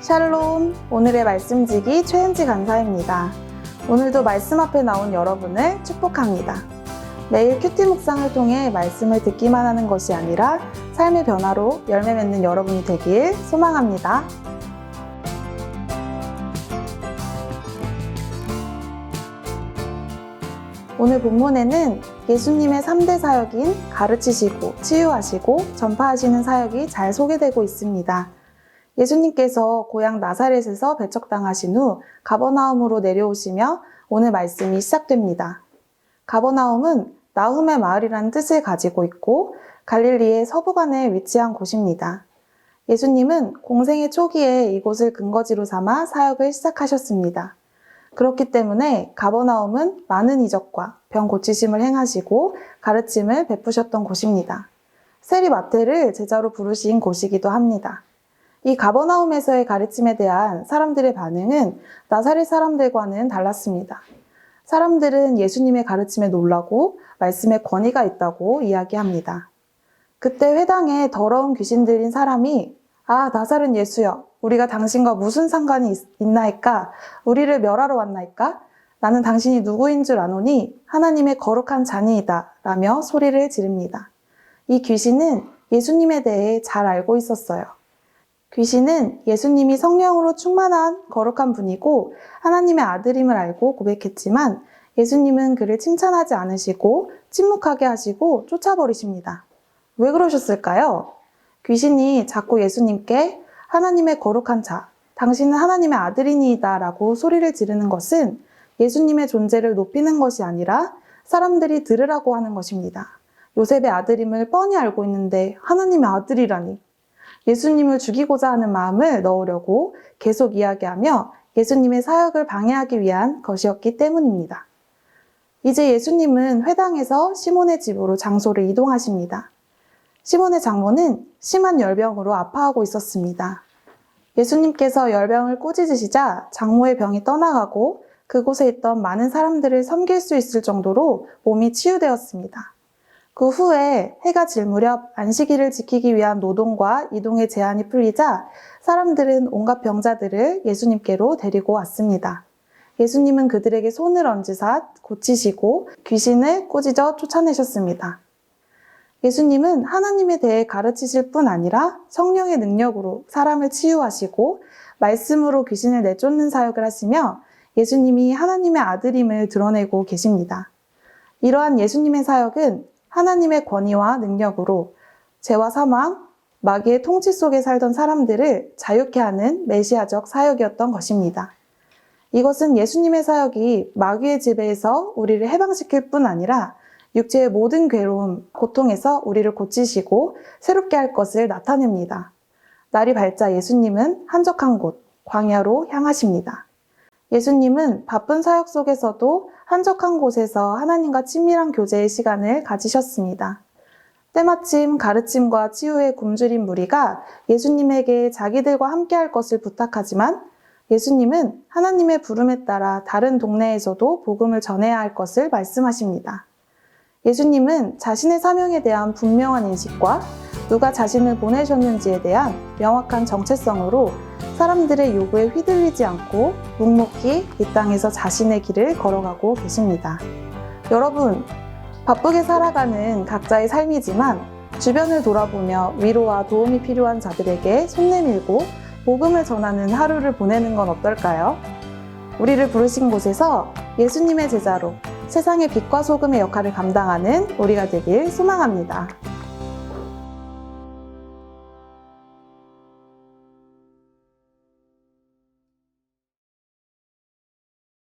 샬롬, 오늘의 말씀지기 최은지 간사입니다. 오늘도 말씀 앞에 나온 여러분을 축복합니다. 매일 큐티 묵상을 통해 말씀을 듣기만 하는 것이 아니라 삶의 변화로 열매 맺는 여러분이 되길 소망합니다. 오늘 본문에는 예수님의 3대 사역인 가르치시고 치유하시고 전파하시는 사역이 잘 소개되고 있습니다. 예수님께서 고향 나사렛에서 배척당하신 후 가버나움으로 내려오시며 오늘 말씀이 시작됩니다. 가버나움은 나훔의 마을이라는 뜻을 가지고 있고 갈릴리의 서부간에 위치한 곳입니다. 예수님은 공생의 초기에 이곳을 근거지로 삼아 사역을 시작하셨습니다. 그렇기 때문에 가버나움은 많은 이적과 병 고치심을 행하시고 가르침을 베푸셨던 곳입니다. 세리 마태를 제자로 부르신 곳이기도 합니다. 이 가버나움에서의 가르침에 대한 사람들의 반응은 나사렛 사람들과는 달랐습니다. 사람들은 예수님의 가르침에 놀라고 말씀에 권위가 있다고 이야기합니다. 그때 회당에 더러운 귀신 들린 사람이 나사렛 예수여, 우리가 당신과 무슨 상관이 있나이까? 우리를 멸하러 왔나이까? 나는 당신이 누구인 줄 아노니 하나님의 거룩한 자니이다 라며 소리를 지릅니다. 이 귀신은 예수님에 대해 잘 알고 있었어요. 귀신은 예수님이 성령으로 충만한 거룩한 분이고 하나님의 아들임을 알고 고백했지만 예수님은 그를 칭찬하지 않으시고 침묵하게 하시고 쫓아버리십니다. 왜 그러셨을까요? 귀신이 자꾸 예수님께 하나님의 거룩한 자, 당신은 하나님의 아들이니이다 라고 소리를 지르는 것은 예수님의 존재를 높이는 것이 아니라 사람들이 들으라고 하는 것입니다. 요셉의 아들임을 뻔히 알고 있는데 하나님의 아들이라니. 예수님을 죽이고자 하는 마음을 넣으려고 계속 이야기하며 예수님의 사역을 방해하기 위한 것이었기 때문입니다. 이제 예수님은 회당에서 시몬의 집으로 장소를 이동하십니다. 시몬의 장모는 심한 열병으로 아파하고 있었습니다. 예수님께서 열병을 꾸짖으시자 장모의 병이 떠나가고 그곳에 있던 많은 사람들을 섬길 수 있을 정도로 몸이 치유되었습니다. 그 후에 해가 질 무렵 안식일을 지키기 위한 노동과 이동의 제한이 풀리자 사람들은 온갖 병자들을 예수님께로 데리고 왔습니다. 예수님은 그들에게 손을 얹으사 고치시고 귀신을 꾸짖어 쫓아내셨습니다. 예수님은 하나님에 대해 가르치실 뿐 아니라 성령의 능력으로 사람을 치유하시고 말씀으로 귀신을 내쫓는 사역을 하시며 예수님이 하나님의 아들임을 드러내고 계십니다. 이러한 예수님의 사역은 하나님의 권위와 능력으로 죄와 사망, 마귀의 통치 속에 살던 사람들을 자유케 하는 메시아적 사역이었던 것입니다. 이것은 예수님의 사역이 마귀의 지배에서 우리를 해방시킬 뿐 아니라 육체의 모든 괴로움, 고통에서 우리를 고치시고 새롭게 할 것을 나타냅니다. 날이 밝자 예수님은 한적한 곳, 광야로 향하십니다. 예수님은 바쁜 사역 속에서도 한적한 곳에서 하나님과 친밀한 교제의 시간을 가지셨습니다. 때마침 가르침과 치유에 굶주린 무리가 예수님에게 자기들과 함께할 것을 부탁하지만 예수님은 하나님의 부름에 따라 다른 동네에서도 복음을 전해야 할 것을 말씀하십니다. 예수님은 자신의 사명에 대한 분명한 인식과 누가 자신을 보내셨는지에 대한 명확한 정체성으로 사람들의 요구에 휘둘리지 않고 묵묵히 이 땅에서 자신의 길을 걸어가고 계십니다. 여러분, 바쁘게 살아가는 각자의 삶이지만 주변을 돌아보며 위로와 도움이 필요한 자들에게 손 내밀고 복음을 전하는 하루를 보내는 건 어떨까요? 우리를 부르신 곳에서 예수님의 제자로 세상의 빛과 소금의 역할을 감당하는 우리가 되길 소망합니다.